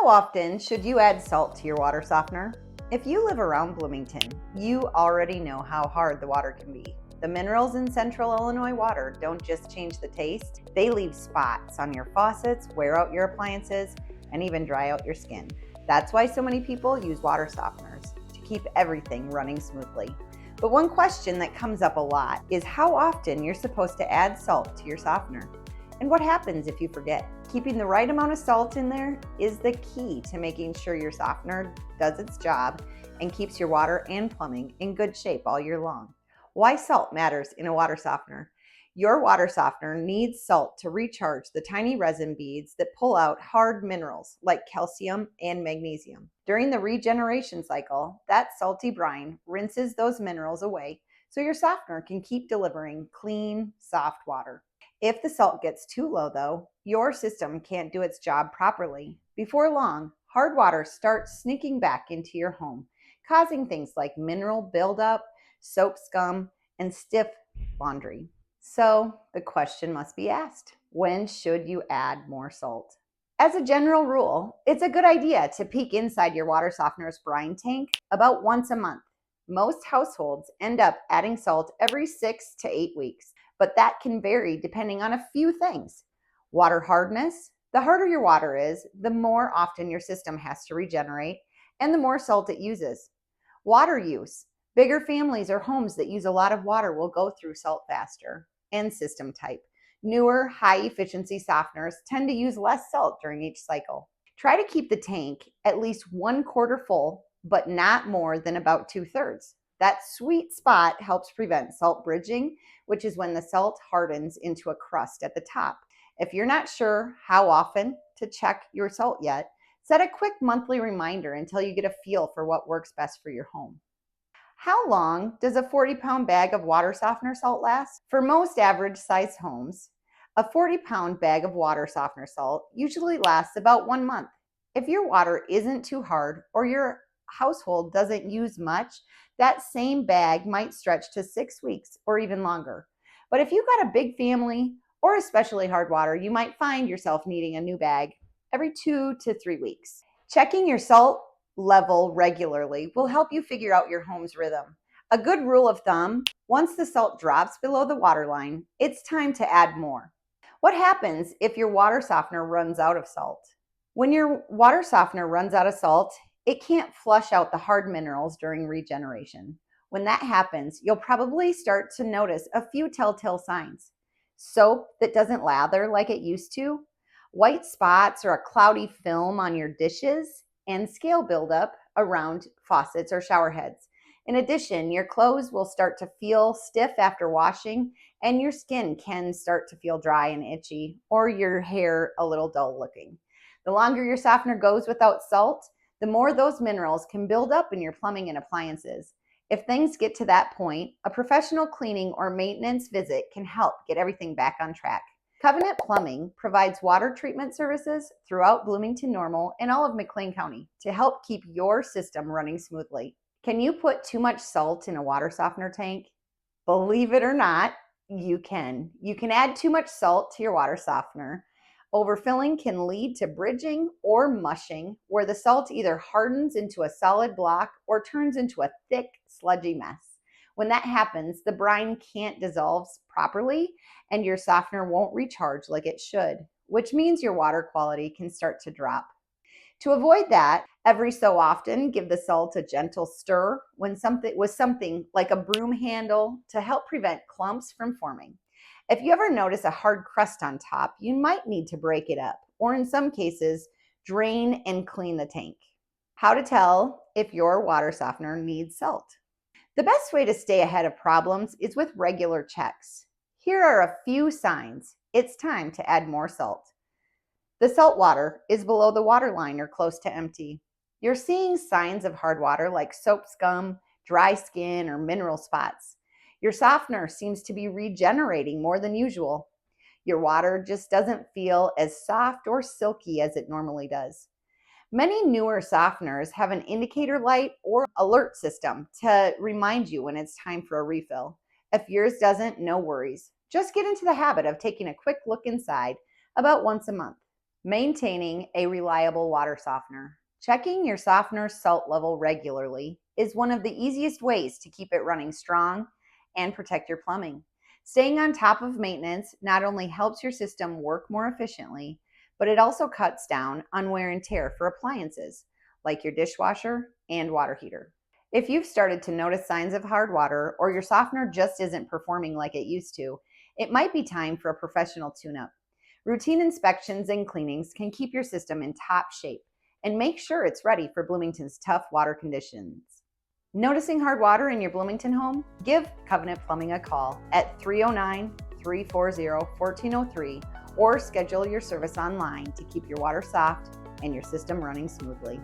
How often should you add salt to your water softener? If you live around Bloomington, you already know how hard the water can be. The minerals in Central Illinois water don't just change the taste, they leave spots on your faucets, wear out your appliances, and even dry out your skin. That's why so many people use water softeners, to keep everything running smoothly. But one question that comes up a lot is how often you're supposed to add salt to your softener. And what happens if you forget? Keeping the right amount of salt in there is the key to making sure your softener does its job and keeps your water and plumbing in good shape all year long. Why salt matters in a water softener. Your water softener needs salt to recharge the tiny resin beads that pull out hard minerals like calcium and magnesium. During the regeneration cycle, that salty brine rinses those minerals away so your softener can keep delivering clean, soft water. If the salt gets too low, though, your system can't do its job properly. Before long, hard water starts sneaking back into your home, causing things like mineral buildup, soap scum, and stiff laundry. So the question must be asked, when should you add more salt? As a general rule, it's a good idea to peek inside your water softener's brine tank about once a month. Most households end up adding salt every 6 to 8 weeks, but that can vary depending on a few things. Water hardness. The harder your water is, the more often your system has to regenerate and the more salt it uses. Water use. Bigger families or homes that use a lot of water will go through salt faster. And system type. Newer, high-efficiency softeners tend to use less salt during each cycle. Try to keep the tank at least 1/4 full, but not more than about 2/3. That sweet spot helps prevent salt bridging, which is when the salt hardens into a crust at the top. If you're not sure how often to check your salt yet, set a quick monthly reminder until you get a feel for what works best for your home. How long does a 40-pound bag of water softener salt last? For most average size homes, a 40-pound bag of water softener salt usually lasts about 1 month. If your water isn't too hard or your household doesn't use much, that same bag might stretch to 6 weeks or even longer. But if you've got a big family or especially hard water, you might find yourself needing a new bag every 2 to 3 weeks. Checking your salt level regularly will help you figure out your home's rhythm. A good rule of thumb, once the salt drops below the water line, it's time to add more. What happens if your water softener runs out of salt? When your water softener runs out of salt, it can't flush out the hard minerals during regeneration. When that happens, you'll probably start to notice a few telltale signs. Soap that doesn't lather like it used to, white spots or a cloudy film on your dishes, and scale buildup around faucets or shower heads. In addition, your clothes will start to feel stiff after washing, and your skin can start to feel dry and itchy, or your hair a little dull looking. The longer your softener goes without salt, the more those minerals can build up in your plumbing and appliances. If things get to that point, a professional cleaning or maintenance visit can help get everything back on track. Covenant Plumbing provides water treatment services throughout Bloomington Normal and all of McLean County to help keep your system running smoothly. Can you put too much salt in a water softener tank? Believe it or not, you can. You can add too much salt to your water softener. Overfilling can lead to bridging or mushing, where the salt either hardens into a solid block or turns into a thick, sludgy mess. When that happens, the brine can't dissolve properly and your softener won't recharge like it should, which means your water quality can start to drop. To avoid that, every so often, give the salt a gentle stir with something like a broom handle to help prevent clumps from forming. If you ever notice a hard crust on top, you might need to break it up, or in some cases, drain and clean the tank. How to tell if your water softener needs salt. The best way to stay ahead of problems is with regular checks. Here are a few signs it's time to add more salt. The salt water is below the water line or close to empty. You're seeing signs of hard water like soap scum, dry skin, or mineral spots. Your softener seems to be regenerating more than usual. Your water just doesn't feel as soft or silky as it normally does. Many newer softeners have an indicator light or alert system to remind you when it's time for a refill. If yours doesn't, no worries. Just get into the habit of taking a quick look inside about once a month. Maintaining a reliable water softener. Checking your softener's salt level regularly is one of the easiest ways to keep it running strong and protect your plumbing. Staying on top of maintenance not only helps your system work more efficiently, but it also cuts down on wear and tear for appliances like your dishwasher and water heater. If you've started to notice signs of hard water or your softener just isn't performing like it used to, it might be time for a professional tune-up. Routine inspections and cleanings can keep your system in top shape and make sure it's ready for Bloomington's tough water conditions. Noticing hard water in your Bloomington home? Give Covenant Plumbing a call at 309-340-1403 or schedule your service online to keep your water soft and your system running smoothly.